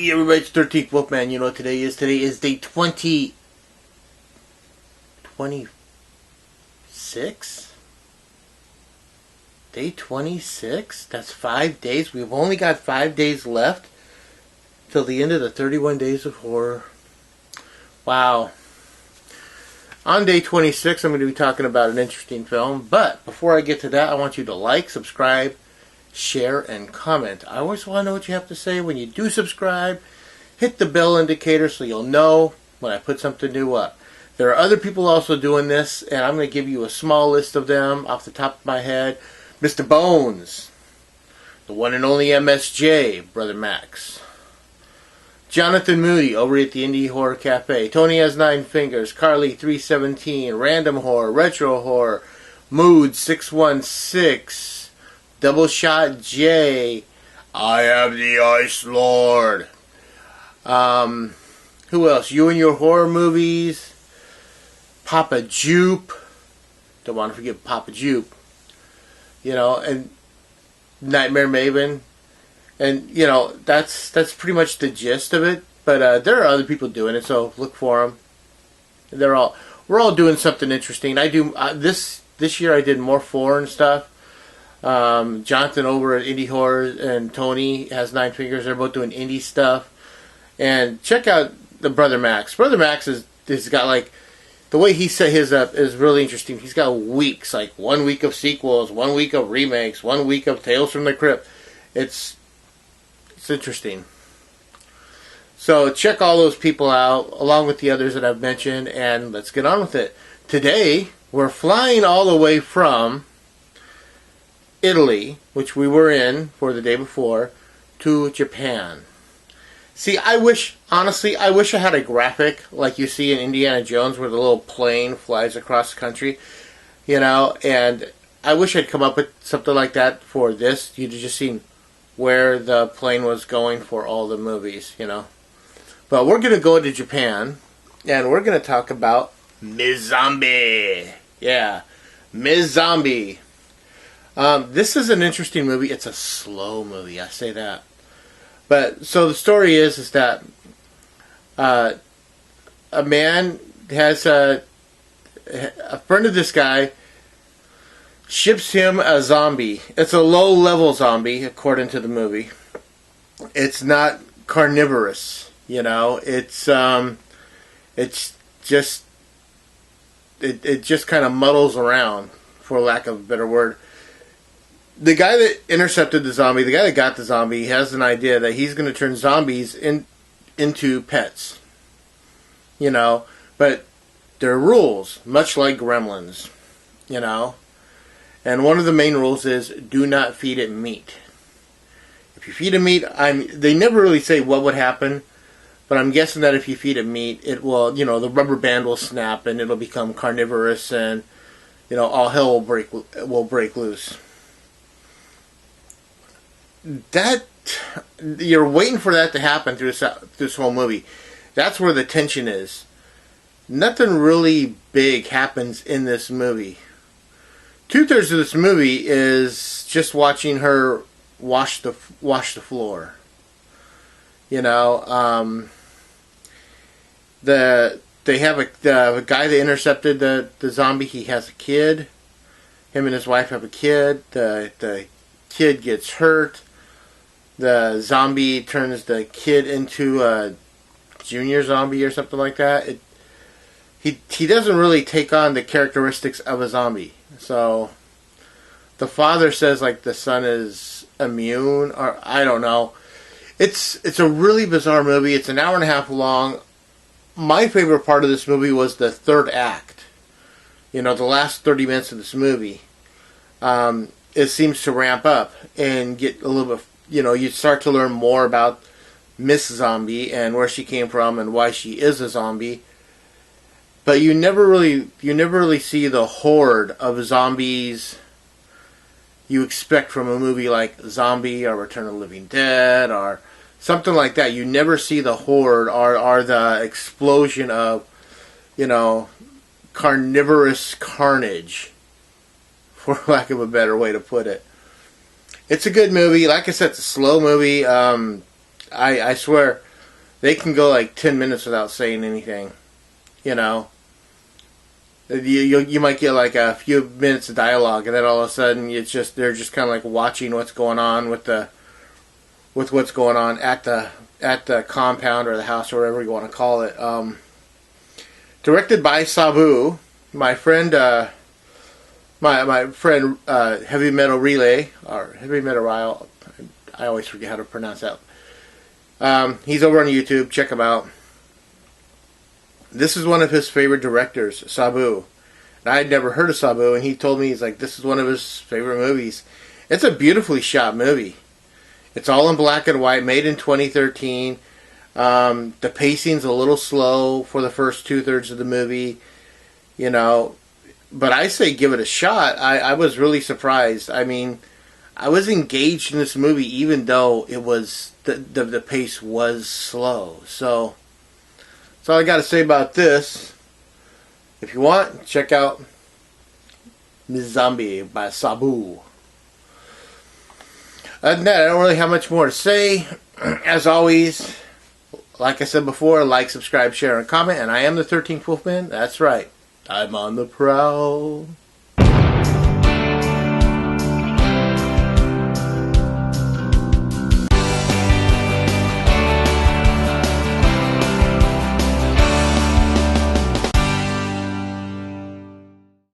Hey everybody, it's 13th Wolfman. You know what today is? Today is day 26? Day 26? That's 5 days. We've only got 5 days left till the end of the 31 days of horror. Wow. On day 26, I'm going to be talking about an interesting film. But before I get to that, I want you to like, subscribe, share, and comment. I always want to know what you have to say when you do subscribe. Hit the bell indicator so you'll know when I put something new up. There are other people also doing this, and I'm going to give you a small list of them off the top of my head. Mr. Bones, the one and only MSJ, Brother Max. Jonathan Moody over at the Indie Horror Cafe. Tony Has Nine Fingers. Carly 317. Random Horror. Retro Horror. Mood 616. Double Shot J. I am the Ice Lord. Who else? You and Your Horror Movies. Papa Jupe. Don't want to forget Papa Jupe. You know, and Nightmare Maven. And, you know, that's pretty much the gist of it. But there are other people doing it, so look for them. We're all doing something interesting. I do this year. I did more foreign stuff. Jonathan over at Indie Horror and Tony Has Nine Fingers. They're both doing indie stuff. And check out the Brother Max. Brother Max has got like, the way he set his up is really interesting. He's got weeks, like 1 week of sequels, 1 week of remakes, 1 week of Tales from the Crypt. It's interesting. So check all those people out, along with the others that I've mentioned, and let's get on with it. Today, we're flying all the way from Italy, which we were in for the day before, to Japan. See, honestly, I wish I had a graphic like you see in Indiana Jones where the little plane flies across the country, you know, and I wish I'd come up with something like that for this. You'd have just seen where the plane was going for all the movies, you know. But we're going to go to Japan, and we're going to talk about Ms. Zombie. Yeah, Ms. Zombie. This is an interesting movie. It's a slow movie, I say that. But, so the story is that a man has a friend of this guy ships him a zombie. It's a low-level zombie, according to the movie. It's not carnivorous, you know. It just kind of muddles around, for lack of a better word. The guy that intercepted the zombie, the guy that got the zombie, has an idea that he's going to turn zombies into pets. You know, but there are rules, much like gremlins, you know. And one of the main rules is do not feed it meat. If you feed it meat, they never really say what would happen, but I'm guessing that if you feed it meat, it will, you know, the rubber band will snap and it'll become carnivorous and, you know, all hell will break loose. That, you're waiting for that to happen through this whole movie. That's where the tension is. Nothing really big happens in this movie. 2/3 of this movie is just watching her wash the floor. You know, they have the guy that intercepted the zombie. He has a kid. Him and his wife have a kid. The kid gets hurt. The zombie turns the kid into a junior zombie or something like that. He doesn't really take on the characteristics of a zombie. So the father says like the son is immune, or I don't know. It's a really bizarre movie. It's an hour and a half long. My favorite part of this movie was the third act. You know, the last 30 minutes of this movie. It seems to ramp up and get a little bit, you know, you start to learn more about Miss Zombie and where she came from and why she is a zombie. But you never really see the horde of zombies you expect from a movie like Zombie or Return of the Living Dead or something like that. You never see the horde or the explosion of, you know, carnivorous carnage, for lack of a better way to put it. It's a good movie. Like I said, it's a slow movie. I swear, they can go like 10 minutes without saying anything. You know, you might get like a few minutes of dialogue, and then all of a sudden they're just kind of like watching what's going on with what's going on at the compound or the house or whatever you want to call it. Directed by Sabu, my friend, Heavy Metal Relay or Heavy Metal Ryle. I always forget how to pronounce that. He's over on YouTube. Check him out. This is one of his favorite directors, Sabu. And I had never heard of Sabu, and he told me, he's like, this is one of his favorite movies. It's a beautifully shot movie. It's all in black and white, made in 2013. The pacing's a little slow for the first 2/3 of the movie, you know. But I say give it a shot. I was really surprised. I mean, I was engaged in this movie even though it was the pace was slow. So that's all I got to say about this. If you want, check out Ms. Zombie by Sabu. Other than that, I don't really have much more to say. As always, like I said before, like, subscribe, share, and comment. And I am the 13th Wolfman. That's right. I'm on the prowl.